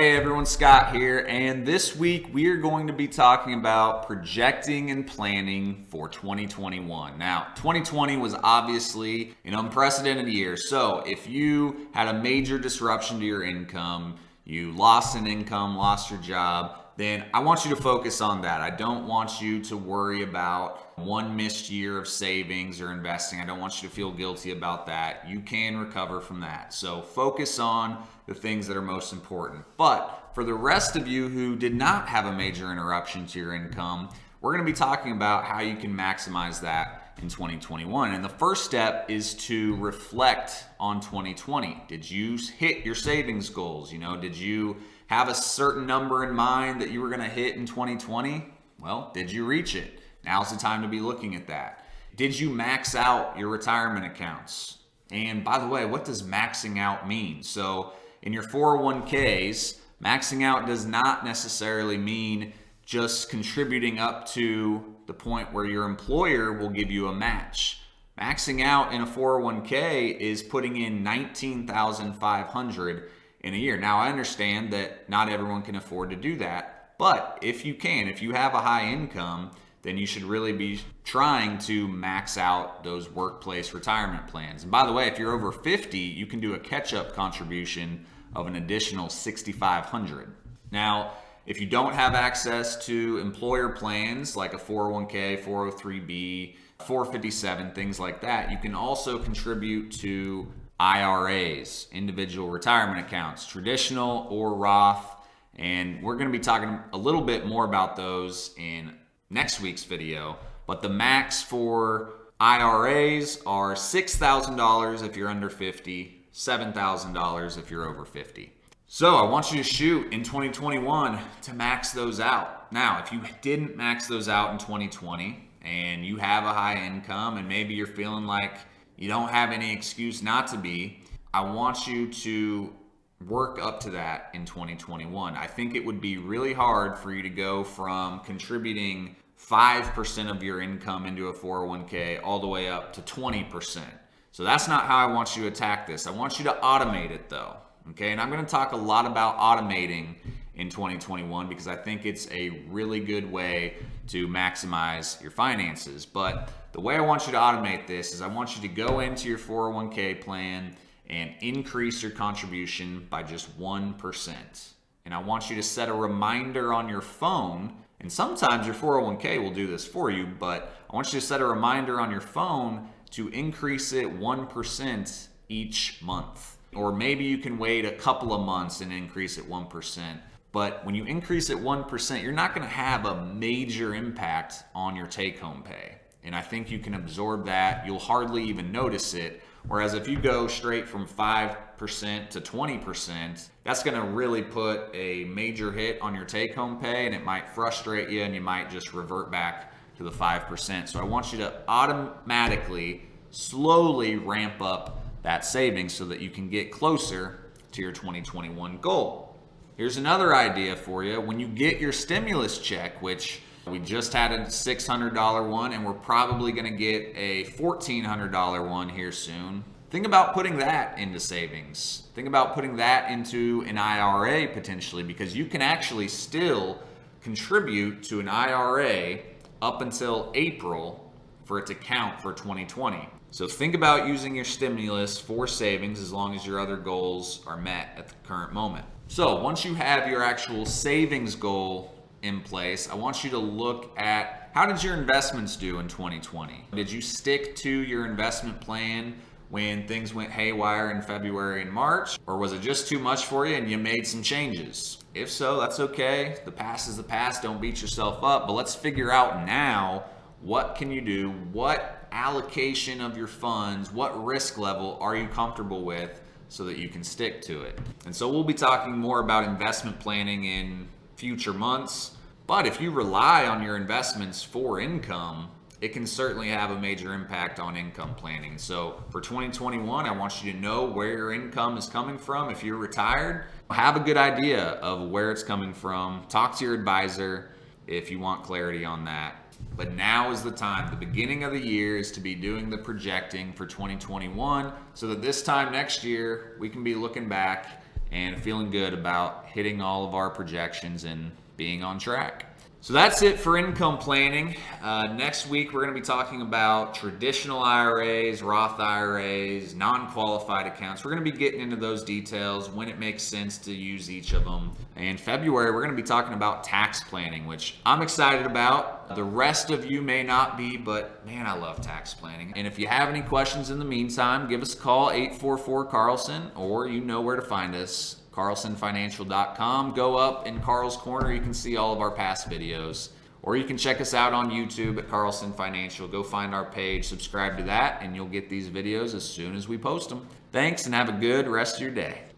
Hey everyone, Scott here, and this week we are going to be talking about projecting and planning for 2021. Now, 2020 was obviously an unprecedented year, so if you had a major disruption to your income, you lost an income, lost your job, then I want you to focus on that. I don't want you to worry about one missed year of savings or investing. I don't want you to feel guilty about that. You can recover from that. So focus on the things that are most important. But for the rest of you who did not have a major interruption to your income, we're going to be talking about how you can maximize that in 2021. And the first step is to reflect on 2020. Did you hit your savings goals? Did you have a certain number in mind that you were going to hit in 2020? Well, did you reach it? Now's the time to be looking at that. Did you max out your retirement accounts? And by the way, what does maxing out mean? So in your 401ks, maxing out does not necessarily mean just contributing up to the point where your employer will give you a match. Maxing out in a 401k is putting in $19,500 in a year. Now, I understand that not everyone can afford to do that, but if you can, if you have a high income, then you should really be trying to max out those workplace retirement plans. And by the way, if you're over 50, you can do a catch-up contribution of an additional $6,500. Now, if you don't have access to employer plans like a 401k, 403b, 457, things like that, you can also contribute to IRAs, individual retirement accounts, traditional or Roth. And we're going to be talking a little bit more about those in next week's video. But the max for IRAs are $6,000 if you're under 50, $7,000 if you're over 50. So I want you to shoot in 2021 to max those out. Now, if you didn't max those out in 2020 and you have a high income and maybe you're feeling like you don't have any excuse not to be, I want you to work up to that in 2021. I think it would be really hard for you to go from contributing 5% of your income into a 401k all the way up to 20%. So that's not how I want you to attack this. I want you to automate it though. Okay, and I'm going to talk a lot about automating in 2021 because I think it's a really good way to maximize your finances. But the way I want you to automate this is I want you to go into your 401k plan and increase your contribution by just 1%. And I want you to set a reminder on your phone, and sometimes your 401k will do this for you, but I want you to set a reminder on your phone to increase it 1% each month. Or maybe you can wait a couple of months and increase it 1%. But when you increase it 1%, you're not going to have a major impact on your take-home pay. And I think you can absorb that. You'll hardly even notice it. Whereas if you go straight from 5% to 20%, that's going to really put a major hit on your take-home pay, and it might frustrate you, and you might just revert back to the 5%. So I want you to automatically, slowly ramp up that savings so that you can get closer to your 2021 goal. Here's another idea for you. When you get your stimulus check, which we just had a $600 one, and we're probably going to get a $1,400 one here soon, think about putting that into savings. Think about putting that into an IRA potentially, because you can actually still contribute to an IRA up until April for it to count for 2020. So think about using your stimulus for savings as long as your other goals are met at the current moment. So once you have your actual savings goal in place, I want you to look at how did your investments do in 2020? Did you stick to your investment plan when things went haywire in February and March? Or was it just too much for you and you made some changes? If so, that's okay. The past is the past. Don't beat yourself up. But let's figure out now, what can you do? What allocation of your funds, what risk level are you comfortable with so that you can stick to it? And so we'll be talking more about investment planning in future months. But if you rely on your investments for income, it can certainly have a major impact on income planning. So for 2021, I want you to know where your income is coming from. If you're retired, have a good idea of where it's coming from. Talk to your advisor if you want clarity on that. But now is the time. The beginning of the year is to be doing the projecting for 2021 so that this time next year we can be looking back and feeling good about hitting all of our projections and being on track. So that's it for income planning. Next week, we're going to be talking about traditional IRAs, Roth IRAs, non-qualified accounts. We're going to be getting into those details, when it makes sense to use each of them. In February, we're going to be talking about tax planning, which I'm excited about. The rest of you may not be, but man, I love tax planning. And if you have any questions in the meantime, give us a call, 844-CARLSON, or you know where to find us. CarlsonFinancial.com. Go up in Carl's Corner. You can see all of our past videos. Or you can check us out on YouTube at Carlson Financial. Go find our page, subscribe to that, and you'll get these videos as soon as we post them. Thanks, and have a good rest of your day.